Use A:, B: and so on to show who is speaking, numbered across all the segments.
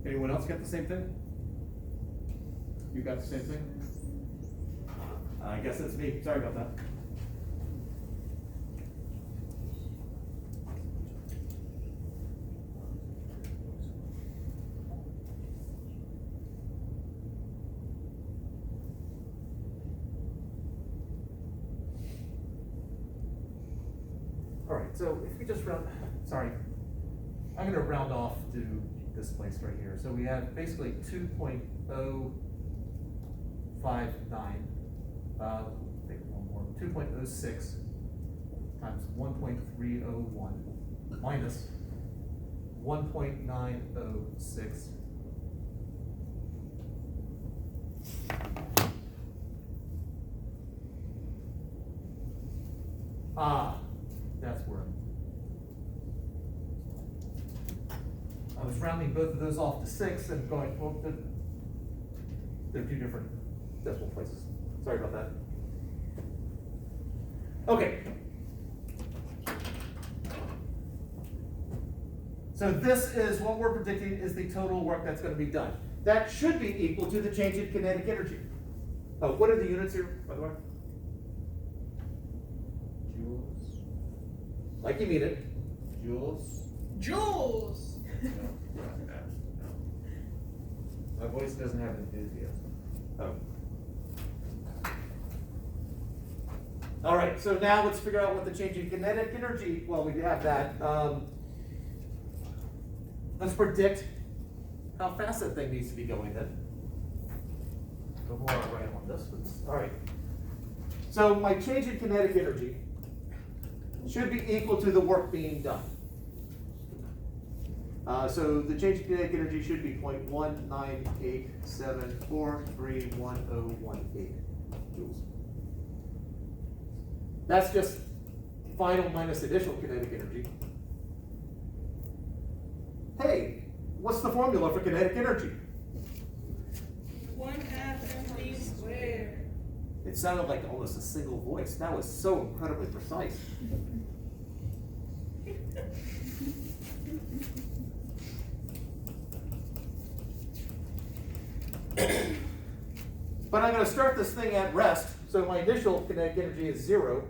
A: Anyone else get the same thing? You got the same thing? I guess it's me, sorry about that. All right, so if we just round, sorry, I'm gonna round off to this place right here. So we have basically 2.059, take one more, 2.06 times 1.301 minus 1.906. That's where I was rounding both of those off to 6 and going, well, they're two different decimal places. Sorry about that. Okay. So this is what we're predicting is the total work that's going to be done. That should be equal to the change in kinetic energy. Oh, what are the units here, by the way?
B: Joules.
A: Like you mean it.
B: Joules.
C: Joules!
B: No. My voice doesn't have enthusiasm.
A: Oh. All right, so now let's figure out what the change in kinetic energy, well, we have that. Let's predict how fast that thing needs to be going then. Before I write on this one. All right. So my change in kinetic energy should be equal to the work being done. So the change in kinetic energy should be 0.19874311018 joules. That's just final minus initial kinetic energy. Hey, what's the formula for kinetic energy?
C: 1/2 mv squared.
A: It sounded like almost a single voice. That was so incredibly precise. But I'm going to start this thing at rest, so my initial kinetic energy is 0.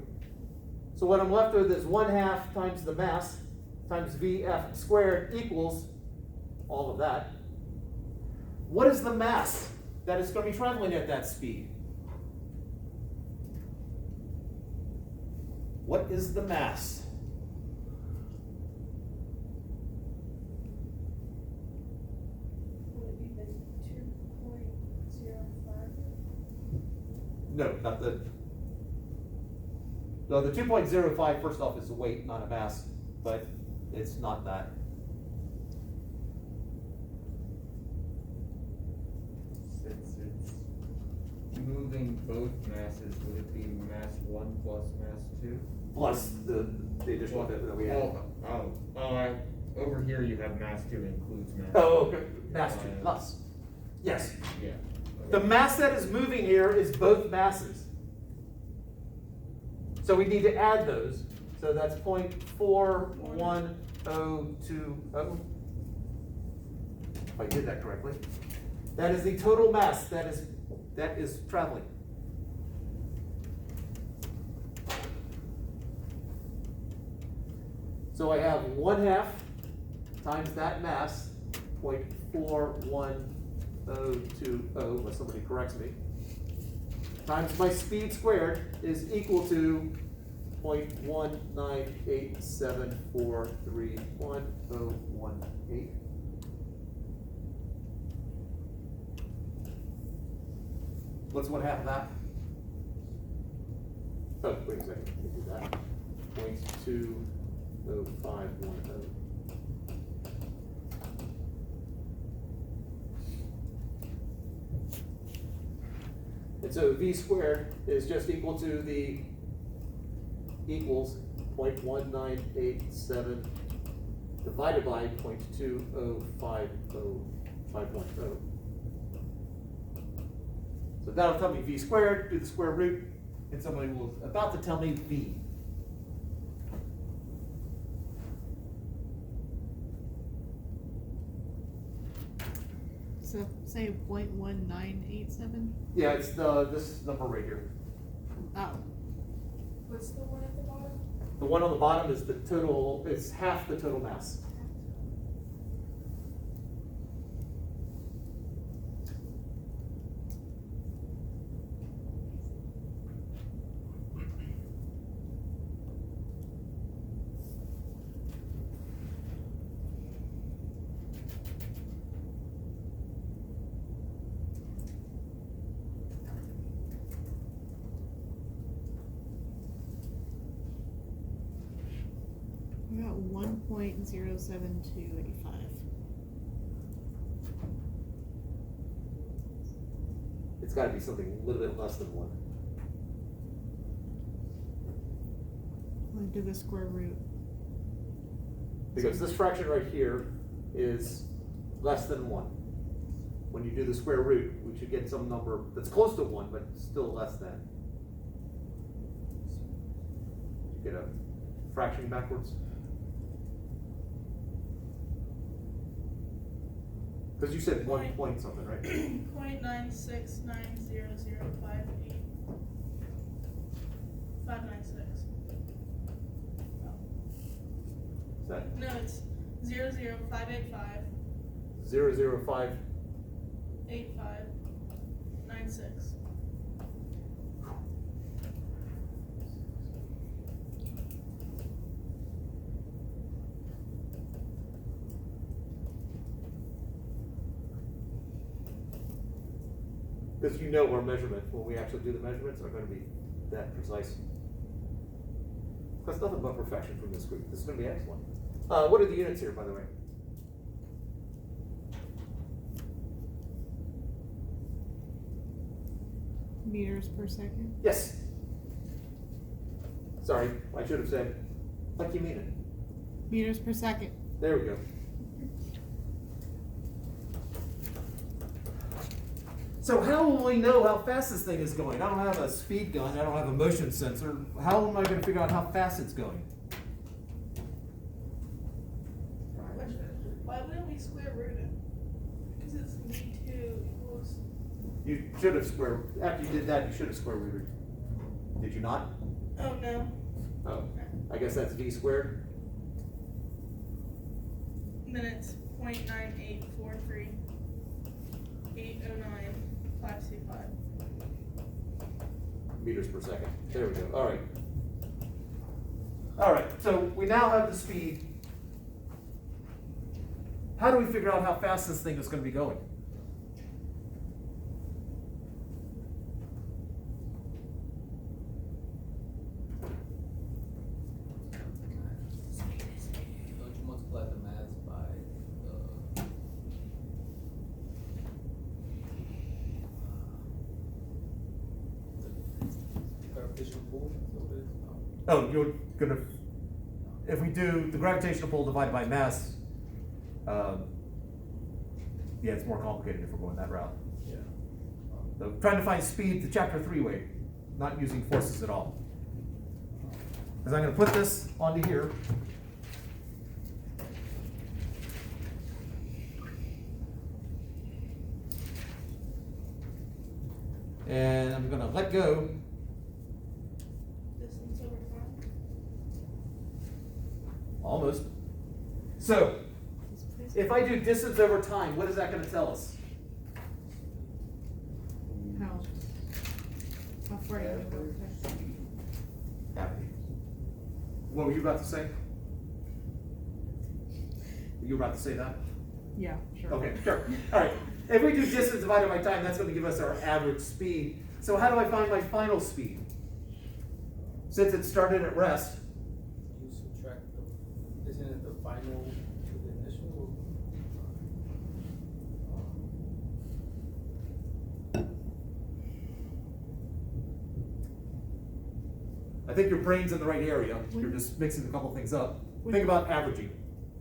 A: So what I'm left with is 1/2 times the mass times Vf squared equals all of that. What is the mass that is going to be traveling at that speed? What is the mass?
C: Would it be the 2.05?
A: No, not the. No, the 2.05, first off, is a weight, not a mass, but it's not that.
B: Since it's moving both masses, would it be mass 1 plus mass 2?
A: Plus the additional bit that we have.
B: Over here you have mass 2 includes mass.
A: Oh, okay. Mass 2 plus. Yes.
B: Yeah.
A: The mass that is moving here is both masses. So we need to add those. So that's 0.41020. If I did that correctly. That is the total mass that is traveling. So I have 1/2 times that mass, 0.41020, unless somebody corrects me, times my speed squared is equal to 0.19874311018. What's 1/2 of that? Oh, wait a second, let me do that. 0.20510. And so V squared is just equal to the equals 0.1987510 divided by 0.2050510. So that'll tell me V squared, do the square root, and somebody will about to tell me V.
D: say 0.1987?
A: Yeah, it's this number right here.
D: Oh,
C: What's the one at the bottom?
A: The one on the bottom is the total, it's half the total mass.
D: we got 1.07285.
A: It's gotta be something a little bit less than 1.
D: I'm gonna do the square root.
A: Because this fraction right here is less than 1. When you do the square root, we should get some number that's close to 1, but still less than. You get a fraction backwards. Because you said 1 point something, right?
C: 0.9690058 596.
A: Is that
C: No, it's 00585
A: 005?
C: 8596.
A: Because you know our measurements, when we actually do the measurements, are going to be that precise. That's nothing but perfection from this group. This is going to be excellent. What are the units here, by the way?
D: Meters per second.
A: Yes. Sorry, I should have said, like you mean it.
D: Meters per second.
A: There we go. So how will we know how fast this thing is going? I don't have a speed gun, I don't have a motion sensor. How am I going to figure out how fast it's going?
C: Why wouldn't we square root it? Because it's v2 equals.
A: You should have square, after you did that, you should have square rooted. Did you not?
C: Oh no.
A: Oh, I guess that's v squared.
C: Then it's 0.9843 809 525.
A: Meters per second. There we go. All right. All right. So we now have the speed. How do we figure out how fast this thing is going to be going?
E: Don't you multiply the mass by the gravitational pull? So it is.
A: Oh, you're gonna. If we do the gravitational pull divided by mass, yeah, it's more complicated if we're going that route.
E: Yeah.
A: So trying to find speed the chapter 3 way, not using forces at all. Because I'm going to put this onto here. And I'm going to let go.
C: Distance over time.
A: Almost. So, if I do distance over time, what is that going to tell us?
D: How far you gonna go with that?
A: What were you about to say? Were you about to say that?
D: Yeah, sure.
A: Okay, sure. All right. If we do distance divided by time, that's going to give us our average speed. So how do I find my final speed? Since it started at rest,
E: You subtract the, isn't it the final to the initial?
A: I think your brain's in the right area. You're just mixing a couple things up. Think about averaging.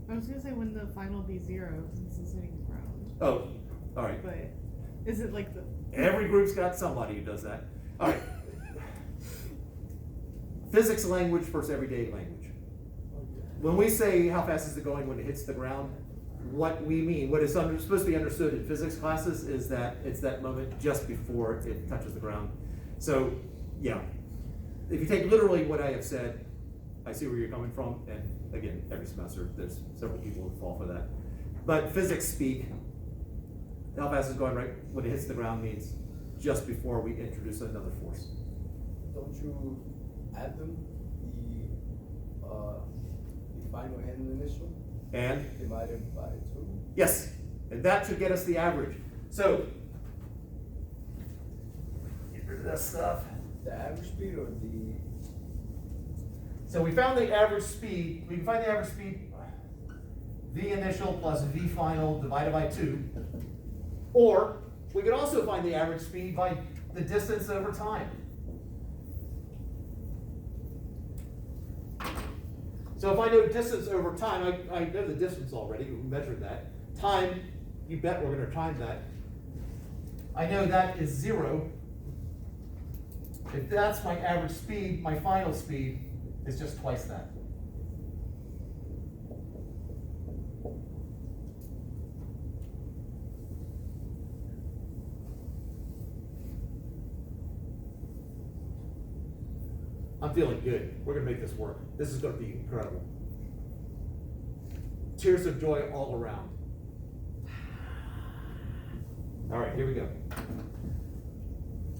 D: I was gonna say when the final be 0 since it's hitting the ground.
A: Oh, all right.
D: But is it like the
A: Every group's got somebody who does that. All right. Physics language versus everyday language. When we say how fast is it going when it hits the ground, what we mean, what is supposed to be understood in physics classes is that it's that moment just before it touches the ground. So, yeah, if you take literally what I have said, I see where you're coming from, and again, every semester, there's several people who fall for that. But physics speak, how fast it's going right when it hits the ground means just before we introduce another force.
E: Don't you add them, the final and the initial,
A: And,
E: divided by 2?
A: yes, and that should get us the average. So, get rid of that stuff.
E: The average speed or the,
A: So we found the average speed, we can find the average speed, V initial plus V final divided by 2. Or, we could also find the average speed by the distance over time. So if I know distance over time, I know the distance already, we measured that. Time, you bet we're gonna time that. I know that is 0. If that's my average speed, my final speed is just twice that. I'm feeling good. We're gonna make this work. This is gonna be incredible. Tears of joy all around. All right, here we go.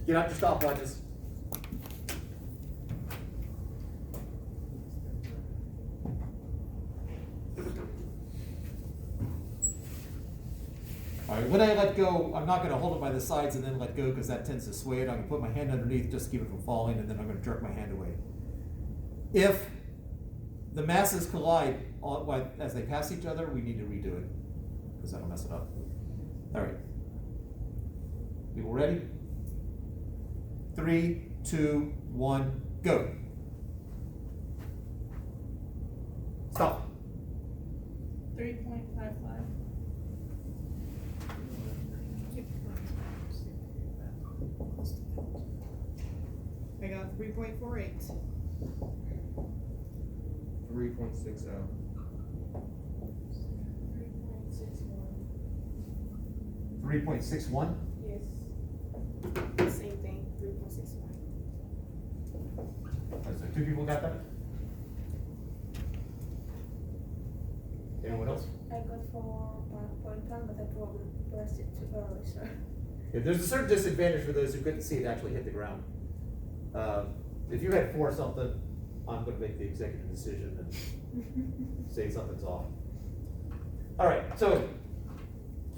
A: Get out your stopwatches. All right, when I let go, I'm not gonna hold it by the sides and then let go because that tends to sway it. I'm gonna put my hand underneath just to keep it from falling, and then I'm gonna jerk my hand away. If the masses collide as they pass each other, we need to redo it because that'll mess it up. All right. People ready? 3, 2, 1, go. Stop.
C: 3.55.
D: I got 3.48.
B: 3.60.
C: 3.61.
A: 3.61.
C: Yes. Same thing, 3.61.
A: So 2 people got that? Anyone else?
C: I got 4.1, but I probably pressed it too early, so.
A: Yeah, there's a certain disadvantage for those who couldn't see it actually hit the ground. If you had 4 something, I'm gonna make the executive decision and say something's off. All right, so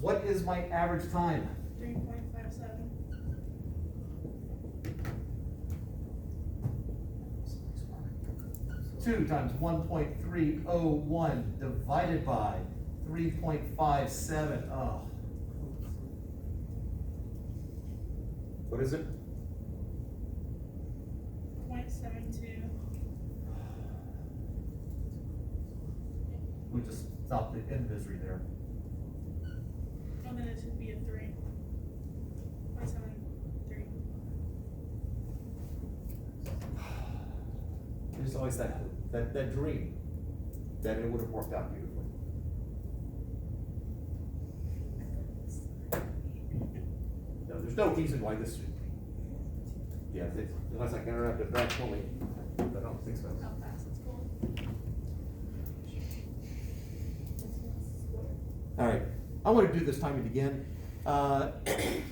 A: what is my average time?
C: 3.57.
A: 2 times 1.301 divided by 3.57. Oh. What is it?
C: 0.72.
A: We just stopped the end misery there.
C: Oh, then it should be a 3. 0.73.
A: There's always that dream that it would have worked out beautifully. No, there's no reason why this should. Yeah, unless I can interrupt it back fully, but I don't think so.
C: How fast it's going.
A: All right, I want to do this timing again.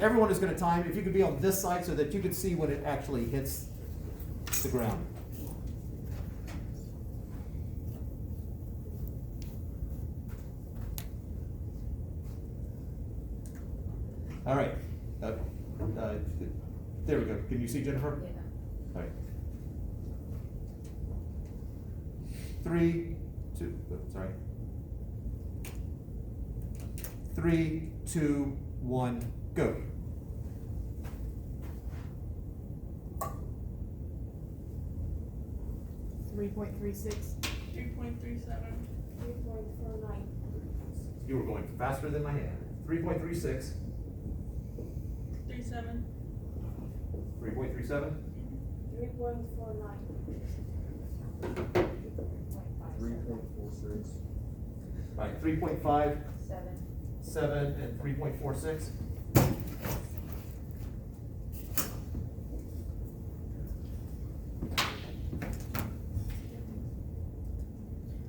A: Everyone is going to time. If you could be on this side so that you can see when it actually hits the ground. All right. There we go. Can you see Jennifer?
F: Yeah.
A: All right. 3, 2. Sorry. 3, 2, 1, go.
D: $3.36.
C: 3.37.
F: 3.49.
A: You were going faster than my hand. 3.36.
C: 37.
A: 3.37.
F: 3.49.
B: 3.46.
A: All right, 3.5.
F: 7. 7.
A: 7 and 3.46.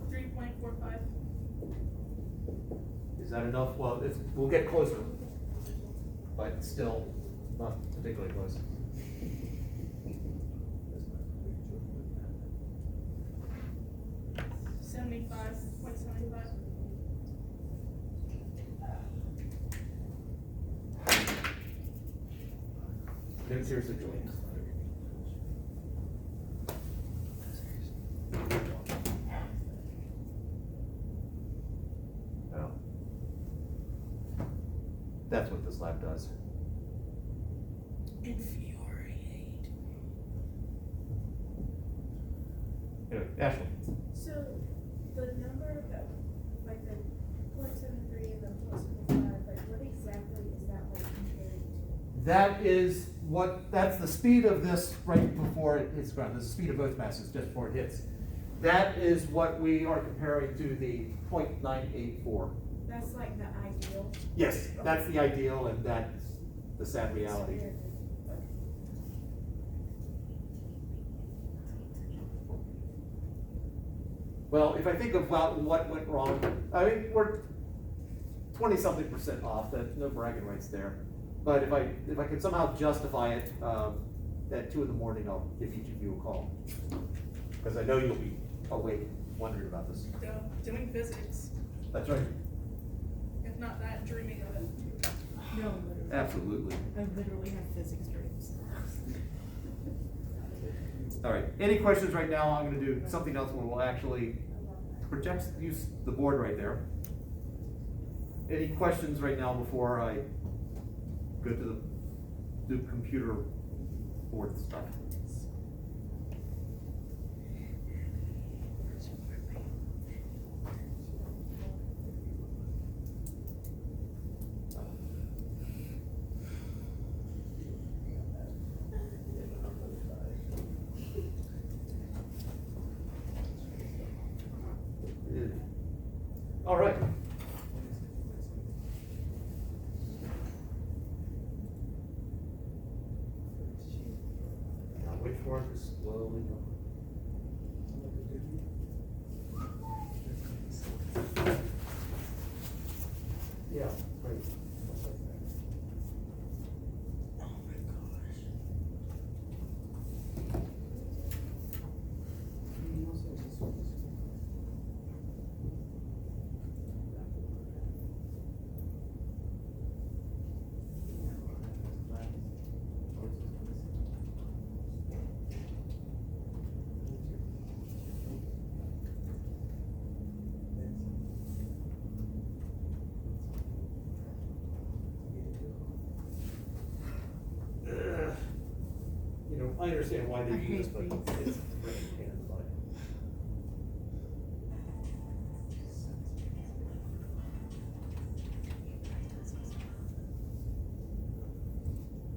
C: Three point four five.
A: Is that enough? Well, we'll get closer, but still not particularly close.
C: $75.75.
A: No, seriously, Julian. No. That's what this lab does.
C: Infuriate.
A: Anyway, Ashley.
F: So the number that, like the .73 and the .75, like what exactly is that like compared to?
A: That is that's the speed of this right before it hits ground. This is the speed of both masses just before it hits. That is what we are comparing to the .984.
F: That's like the ideal.
A: Yes, that's the ideal and that's the sad reality.
F: Okay.
A: Well, if I think about what went wrong, I mean, we're 20-something% off, that's no bragging rights there. But if I can somehow justify it, at 2 in the morning, I'll give each of you a call. Because I know you'll be awake, wondering about this.
C: Doing physics.
A: That's right.
C: If not that, dreaming of it.
D: No, literally.
A: Absolutely.
D: I literally have physics dreams.
A: All right, any questions right now? I'm gonna do something else where we'll actually use the board right there. Any questions right now before I go to do computer board stuff? All right. Now wait for it to slowly go. Yeah, right. You know, I understand why they
D: I
A: do this,
D: hate
A: but
D: these.
A: it's a freaking pain in the butt.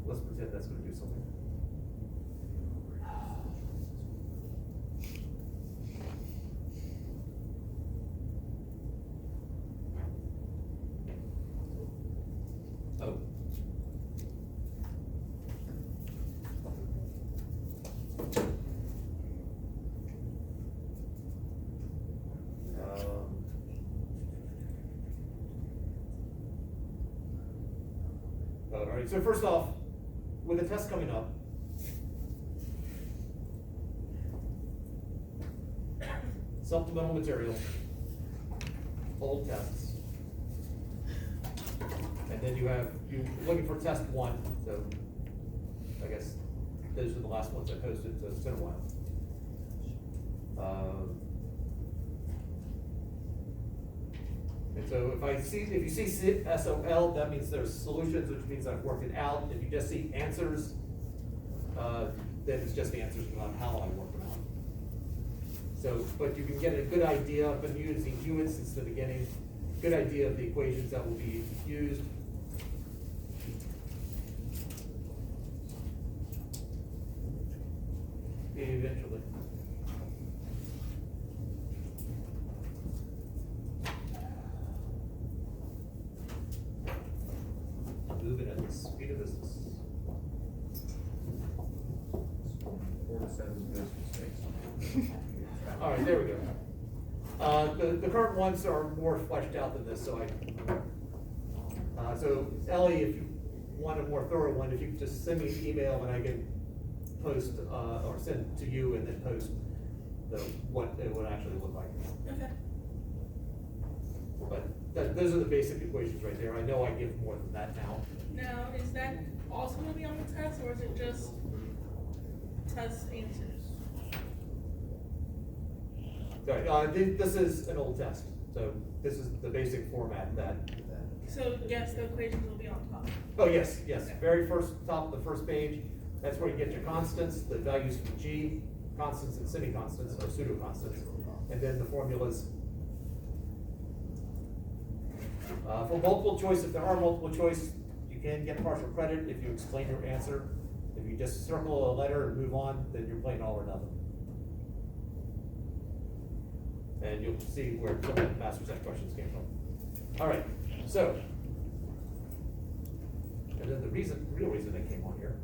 A: Let's pretend that's gonna do something. Oh. All right, so first off, with the test coming up, supplemental material, old tests. And then you're looking for test 1, so I guess those are the last ones I posted, so it's been a while. And so if you see SOL, that means there's solutions, which means I've worked it out. If you just see answers, then it's just the answers about how I work them out. So, but you can get a good idea, I've been using Hewitt since the beginning, good idea of the equations that will be used. Eventually. business.
B: 4 to 7 business days.
A: All right, there we go. The current ones are more fleshed out than this, so so Ellie, if you want a more thorough one, if you could just send me an email and I can post, or send to you and then post what it would actually look like.
C: Okay.
A: But those are the basic equations right there. I know I give more than that now.
C: Now, is that also gonna be on the test, or is it just test answers?
A: Sorry, this is an old test, so this is the basic format that.
C: So, yes, the equations will be on top.
A: Oh, yes, yes, very first, top of the first page, that's where you get your constants, the values for G, constants and semi-constants, or pseudo-constants, and then the formulas. For multiple choice, if there are multiple choice, you can get partial credit if you explain your answer. If you just circle a letter and move on, then you're playing all or nothing. And you'll see where some of the master set questions came from. All right, so. And then the real reason I came on here